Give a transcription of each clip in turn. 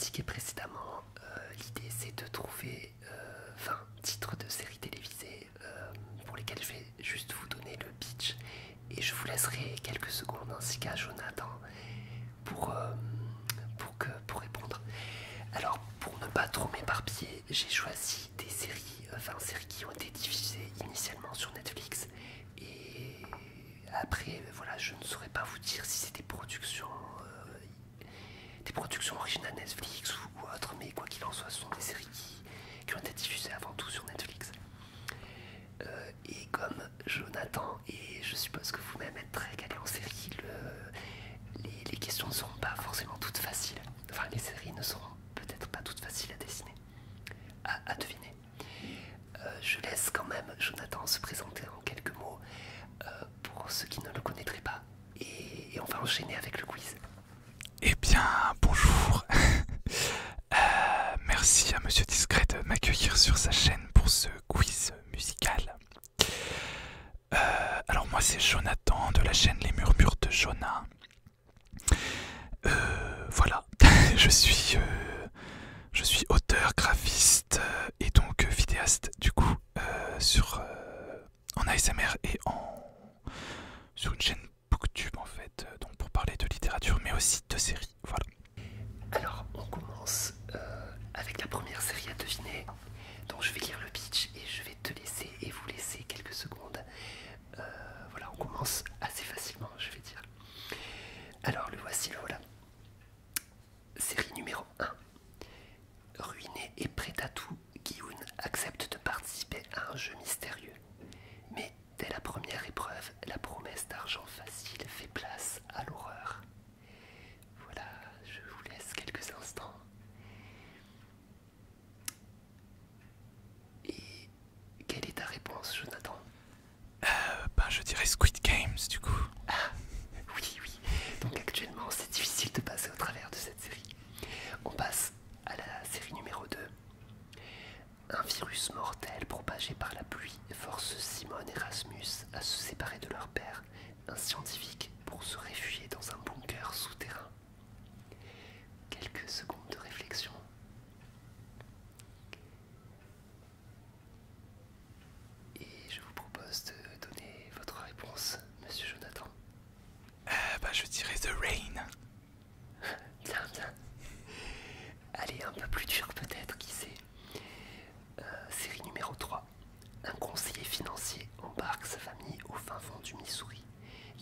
indiqué précédemment, l'idée c'est de trouver 20 titres de séries télévisées pour lesquels je vais juste vous donner le pitch et je vous laisserai quelques secondes ainsi qu'à Jonathan pour, pour répondre. Alors pour ne pas trop m'éparpiller, j'ai choisi des séries, 20 séries qui ont été diffusées initialement sur Netflix et après voilà, je ne saurais pas vous dire si c'est des productions originales Netflix ou autres, mais quoi qu'il en soit, ce sont des séries qui ont été diffusées avant tout sur Netflix. Et comme Jonathan, et je suppose que vous-même êtes très calé en série, les questions ne seront pas forcément toutes faciles. Enfin, les séries ne seront peut-être pas toutes faciles à dessiner, à deviner. Je laisse quand même Jonathan se présenter en quelques mots pour ceux qui ne le connaîtraient pas. Et on va enchaîner avec le quiz. Eh bien, bonjour. Merci à Monsieur Discret de m'accueillir sur sa chaîne pour ce quiz musical. Alors moi c'est Jonathan de la chaîne Les Murmures de Jonah. Voilà, je suis auteur, graphiste et donc vidéaste du coup en ASMR et sur une chaîne Booktube en fait, donc pour parler de littérature mais aussi de séries, voilà. Alors on commence avec la première série à deviner. Donc je vais lire le pitch et je vais te laisser et vous laisser quelques secondes. Voilà, on commence assez facilement, je vais dire. Alors le voici, le voilà. Série numéro 1. Ruiné et prêt à tout, Gi-hoon accepte de participer à un jeu mystérieux. Mais dès la première épreuve, la promesse d'argent facile fait place à l'horreur. Voilà, je vous laisse quelques instants. Et quelle est ta réponse, Jonathan? Je dirais Squid Games du coup. Ah, oui, oui. Donc actuellement, c'est difficile de passer au travers de cette série. On passe à la série numéro 2. Un virus mortel propagé par la pluie force Simone et Rasmus à se séparer de leur père, un scientifique, pour se réfugier dans un bunker souterrain. Quelques secondes de réflexion. Et je vous propose de donner votre réponse, monsieur Jonathan. Je dirais The Rain. Bien, bien. Allez, un peu plus dur peut-être, qui sait. Série numéro 3. Un conseiller financier embarque sa famille au fin fond du Missouri.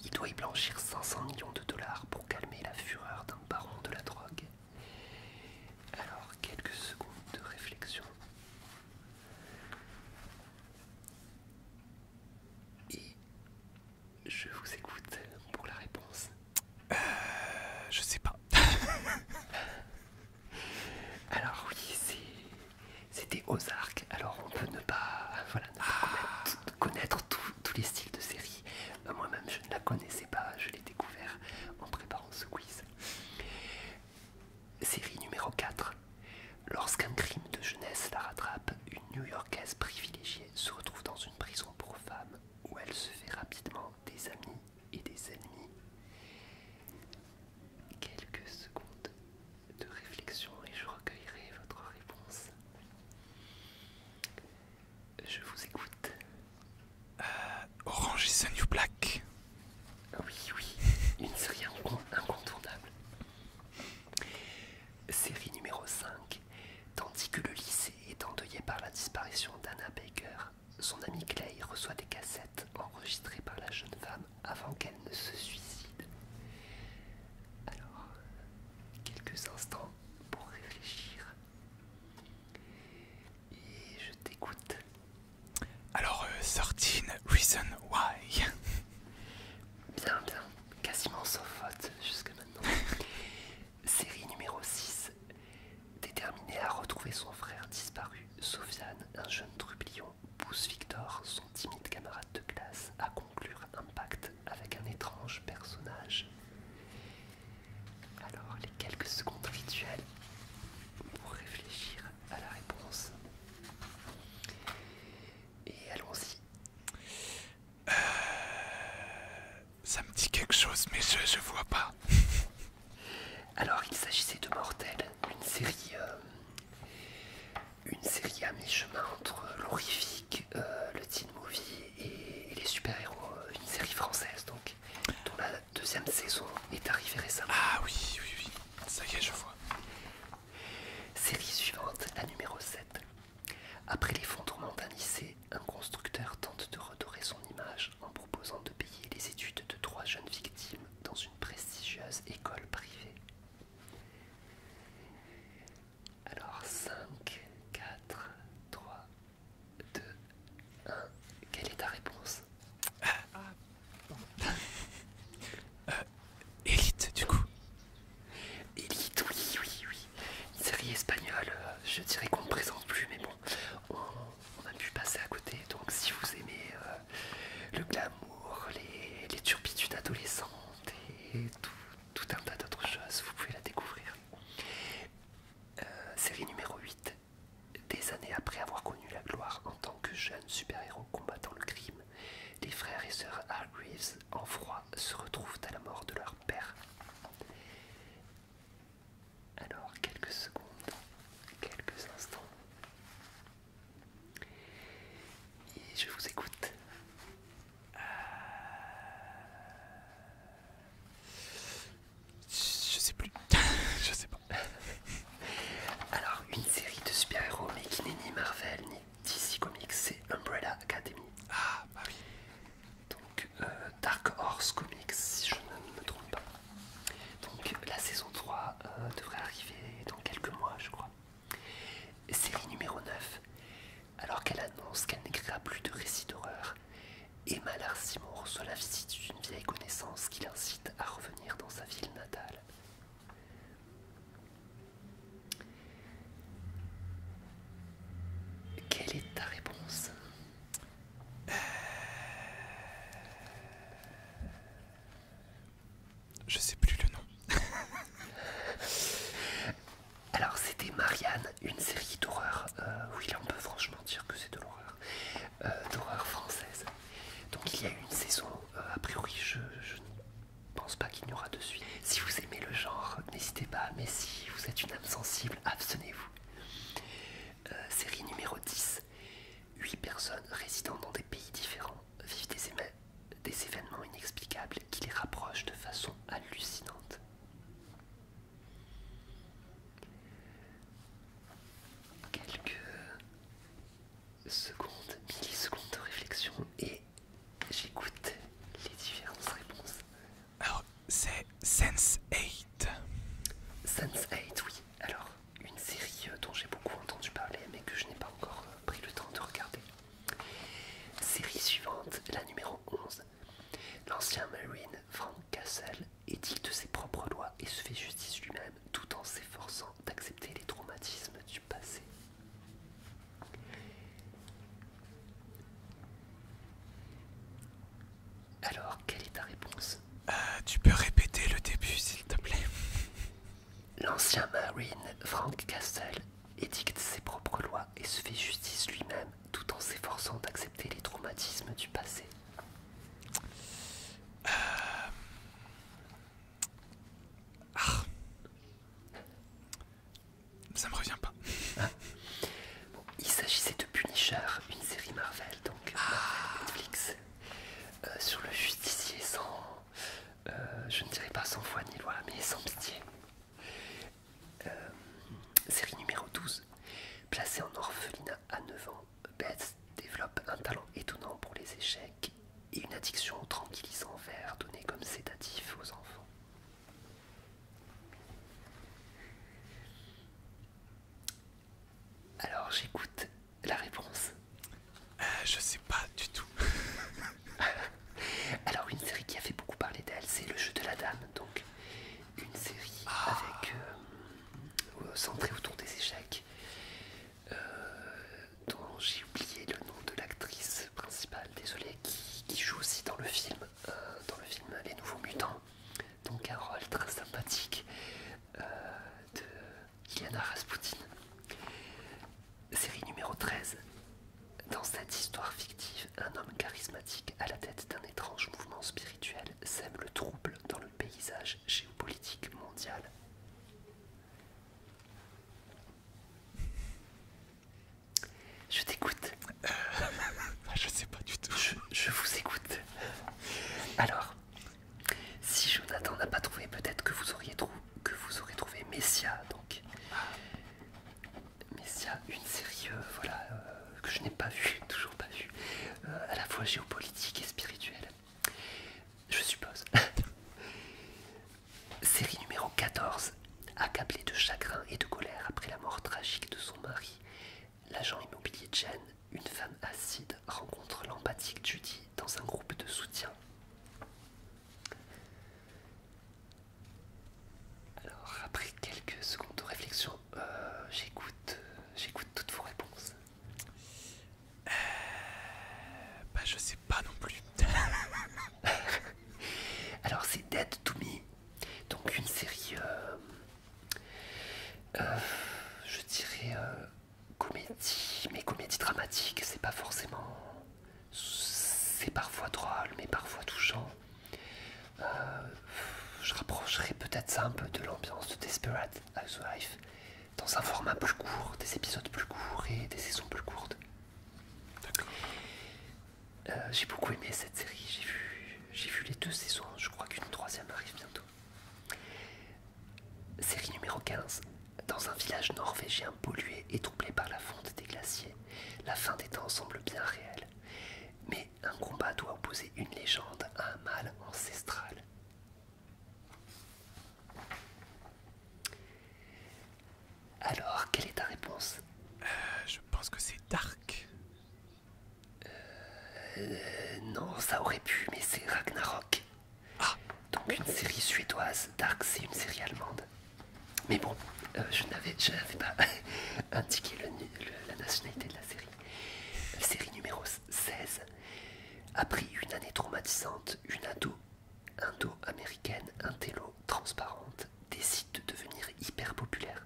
Il doit y blanchir 500 millions de dollars pour calmer la fureur d'un baron de la drogue. Alors, quelques secondes de réflexion. Et je vous écoute pour la réponse. Je sais pas. Alors oui, c'était Ozark. Alors on peut ne pas, voilà, ne pas connaître tous les styles de série. Moi-même je ne la connaissais pas, je l'ai découvert en préparant ce quiz. Série numéro 4. Lorsqu'un crime de jeunesse la rattrape, une New-Yorkaise privilégiée se retrouve dans une prison pour femmes où elle se fait rapidement des amis et des ennemis. Quelques secondes de réflexion et je recueillerai votre réponse. Je vous écoute. Orange is the New Black. Oui, oui, une série incontournable. Série numéro 5. Tandis que le lycée est endeuillé par la disparition d'Anna Baker, son ami Clay reçoit des cassettes enregistrées par la jeune femme avant qu'elle ne se suicide. Alors, quelques instants pour réfléchir. Et je t'écoute. Alors 13 Reason Why. Bien, bien, quasiment sans faute jusque maintenant. Série numéro 6. Déterminé à retrouver son frère disparu, Sofiane, un jeune trublion, pousse Victor, son timide camarade de classe, à conclure un pacte avec un étrange personnage. Alors, les quelques secondes rituelles pour réfléchir à la réponse. Et allons-y. Ça me dit quelque chose mais je vois pas. Alors, il s'agissait de Mortel, une une série à mi-chemin entre l'horrifique, le teen movie et les super-héros, une série française donc, dont la deuxième saison est arrivée récemment. Ah oui, oui, oui, ça y est, je vois. Série suivante, la numéro 7. Après l'effondrement d'un lycée, un constructeur tente de redorer son image en proposant de payer les études de 3 jeunes victimes dans une prestigieuse école privée. Alors 5, 4, 3, 2, 1. Quelle est ta réponse? Élite, du coup. Élite, oui, oui, oui. Une série espagnole, je dirais qu'on ne présente plus, mais bon, on a pu passer à côté. Donc si vous aimez le glamour, les turpitudes adolescentes et tout un tas d'autres choses, vous pouvez la découvrir. Série numéro 8. Des années après avoir connu la gloire en tant que jeunes super-héros combattant le crime, les frères et sœurs Hargreaves, en froid, se retrouvent à la mort de leur père. Alors, quelques secondes, quelques instants. Et je vous écoute. Je sais plus. Je sais pas. Alors, une série de super-héros, mais qui n'est ni Marvel ni DC Comics, c'est Umbrella Academy. Ah, bah oui. Donc, Dark Horse Comics, si je ne me trompe pas. Donc, la saison 3 devrait arriver dans quelques mois, je crois. Série numéro 9. Alors qu'elle annonce qu'elle n'écrira plus de récits d'horreur, Emma Larsimon reçoit la visite d'une vieille connaissance qui l'incite à revenir dans sa ville natale. Quelle est ta réponse? Je sais plus le nom. Alors c'était Marianne, une série d'horreur, oui là on peut franchement dire que c'est de l'horreur, d'horreur française. Donc il y a eu une saison, a priori je ne pense pas qu'il n'y aura de suite. Si vous aimez le genre, n'hésitez pas, mais si vous êtes une âme sensible, abstenez-vous. Série numéro 10. 8 personnes résidant dans des pays différents vivent des événements inexplicables qui les rapprochent de façon hallucinante. Quelques secondes, millisecondes de réflexion et j'écoute les différentes réponses. Alors, c'est Sense8. Sense8, oui. Alors, une série dont j'ai beaucoup entendu parler mais que je n'ai pas encore pris le temps de regarder. Série suivante, la numéro 11. L'ancien Marine Frank Castle édicte ses propres lois et se fait justice lui-même tout en s'efforçant d'accepter les traumatismes du passé. Alors, quelle est ta réponse? Tu peux répéter le début, s'il te plaît? L'ancien Marine Frank Castle édicte ses propres lois et se fait justice lui-même tout en s'efforçant d'accepter les traumatismes du passé. Ça me revient pas. Bon, il s'agissait de Punisher, une série Marvel, donc Marvel Netflix, sur le justicier sans, je ne dirais pas sans foi ni loi, mais sans pitié. Série numéro 12. Placée en orphelinat à 9 ans, Beth développe un talent étonnant pour les échecs et une addiction au tranquillisant vert donné comme sédatif aux enfants. Alors j'écoute la réponse. Je sais pas du tout. Alors une série qui a fait beaucoup parler d'elle, c'est Le Jeu de la Dame, donc une série avec centrée autour des échecs, dont j'ai oublié le nom de l'actrice principale, désolé, qui joue aussi dans le film Les Nouveaux Mutants, donc un rôle très sympathique de Iliana Rasputin. Série numéro une série voilà, que je n'ai pas vue, toujours pas vue, à la fois géopolitique et spirituelle, je suppose. Série numéro 14. Accablée de chagrin et de colère après la mort tragique de son mari, l'agent immobilier Jen, une femme acide, rencontre l'empathique Judy dans un groupe de soutien. Alors, après quelques secondes de réflexion, j'écoute toutes vos réponses. Bah je sais pas non plus. Alors, c'est Dead to Me, donc une série, je dirais, comédie, mais comédie dramatique, c'est pas forcément... C'est parfois drôle, mais parfois touchant. Je rapprocherais peut-être ça un peu de l'ambiance de Desperate Housewives, dans un format plus court, des épisodes plus courts et des saisons plus courtes. D'accord. J'ai beaucoup aimé cette série, j'ai vu les 2 saisons, je crois qu'une 3e arrive bientôt. Série numéro 15. Dans un village norvégien pollué et troublé par la fonte des glaciers, la fin des temps semble bien réelle. Mais un combat doit opposer une légende à un mal ancestral. Alors, quelle est ta réponse? Je pense que c'est Dark. Non, ça aurait pu, mais c'est Ragnarok. Ah, Donc une série suédoise. Dark, c'est une série allemande. Mais bon, je n'avais pas indiqué la nationalité de la série. Série numéro 16. Après une année traumatisante, une indo-américaine intello transparente décide de devenir hyper populaire.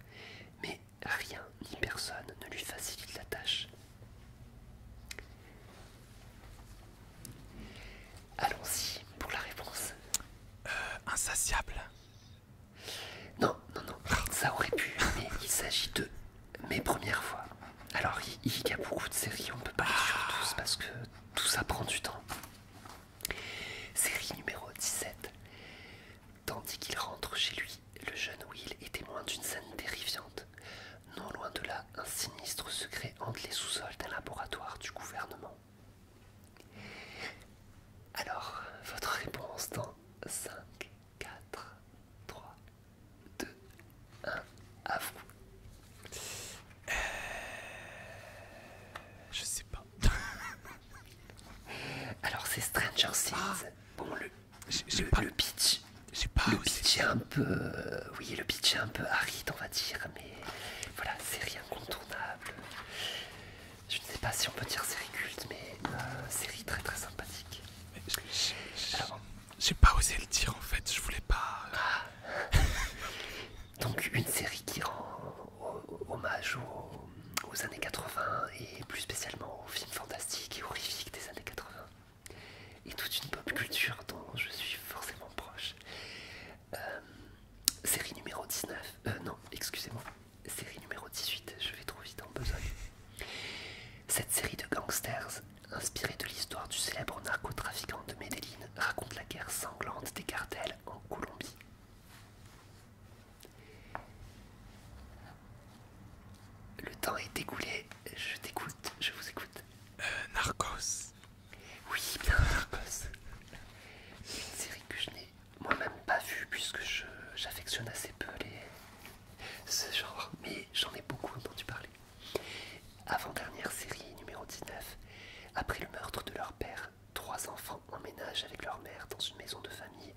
Mais rien ni personne ne lui facilite la tâche. Allons-y pour la réponse. Insatiable. Non, ça aurait pu, mais il s'agit de Mes premières fois. Alors, il y a beaucoup de séries, on ne peut pas les suivre tous parce que tout ça prend du temps. Série numéro 17. Tandis qu'il rentre chez lui, le jeune Will est témoin d'une scène terrifiante. Non loin de là, un sinistre secret hante les sous-sols d'un laboratoire du gouvernement. Alors, votre réponse dans 5, 4, 3, 2, 1, à vous. Je sais pas. Alors, c'est Stranger Things. Bon, J'ai pas. le pitch. J'ai pas Le osé. pitch est un peu... oui, le pitch est un peu aride, on va dire, mais voilà, série incontournable. Je ne sais pas si on peut dire série culte, mais série très très sympathique. Mais Alors, j'ai pas osé le dire en fait, je voulais pas. donc une série qui rend hommage aux années 80 et plus spécialement aux films fantastiques et horrifiques des années 80 et toute une pop culture dont je suis forcément proche. Série numéro 19, non, excusez-moi, série numéro 18, je vais trop vite en besogne. Cette série de gangsters, inspirée de l'histoire du célèbre narcotrafiquant de Medellín, raconte la guerre sanglante des cartels en Colombie. Le temps est écoulé, je t'écoute, je vous écoute. Narcos. Oui, bien Narcos. Une série que je n'ai moi-même pas vue puisque j'affectionne assez peu ce genre, mais j'en ai beaucoup entendu parler. Avant-dernière série numéro 19. Après le meurtre de leur père, 3 enfants emménagent avec leur mère dans une maison de famille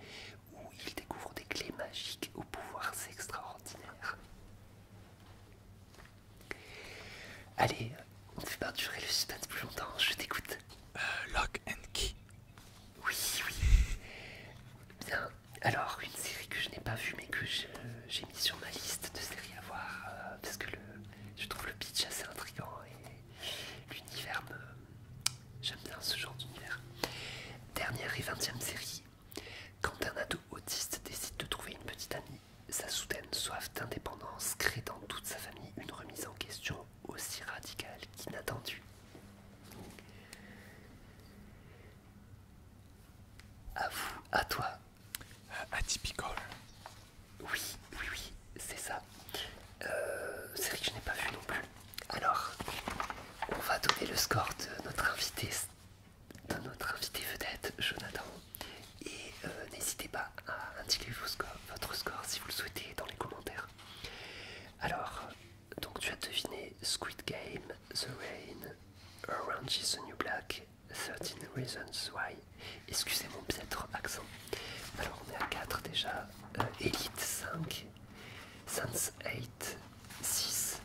où ils découvrent des clés magiques aux pouvoirs extraordinaires. Allez, on ne fait pas durer le suspense plus longtemps, je t'écoute. Lock and Key. Oui, oui. Bien, alors une série que je n'ai pas vue mais que j'ai mis sur ma liste de séries à voir parce que je trouve le pitch assez intriguant et l'univers j'aime bien ce genre d'univers. Dernière et 20e série. Quand un ado autiste décide de trouver une petite amie, sa soudaine soif d'indépendance crée dans toute sa famille une remise en question aussi radicale qu'inattendue. À vous, à toi. Atypical. Oui, c'est ça. Série que je n'ai pas vue non plus. Alors, Squid Game, The Rain, Orange is the New Black, 13 Reasons Why. Excusez mon piètre accent. Alors on est à 4 déjà. Elite 5, Sense8 6,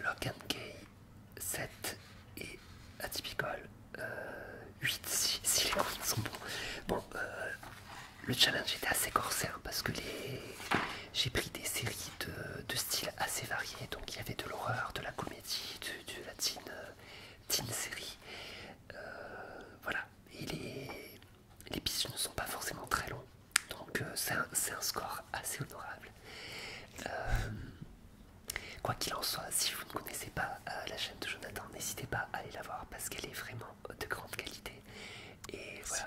Lock and Key 7 et Atypical 8 si les comptes sont bons. Bon, le challenge était assez corsé hein, parce que j'ai pris des séries de styles assez variés. Donc il y avait de l'horreur, de la comédie, de la teen série. Voilà, et les pitchs ne sont pas forcément très longs. Donc c'est un score assez honorable. Quoi qu'il en soit, si vous ne connaissez pas la chaîne de Jonathan, n'hésitez pas à aller la voir parce qu'elle est vraiment de grande qualité. Et voilà,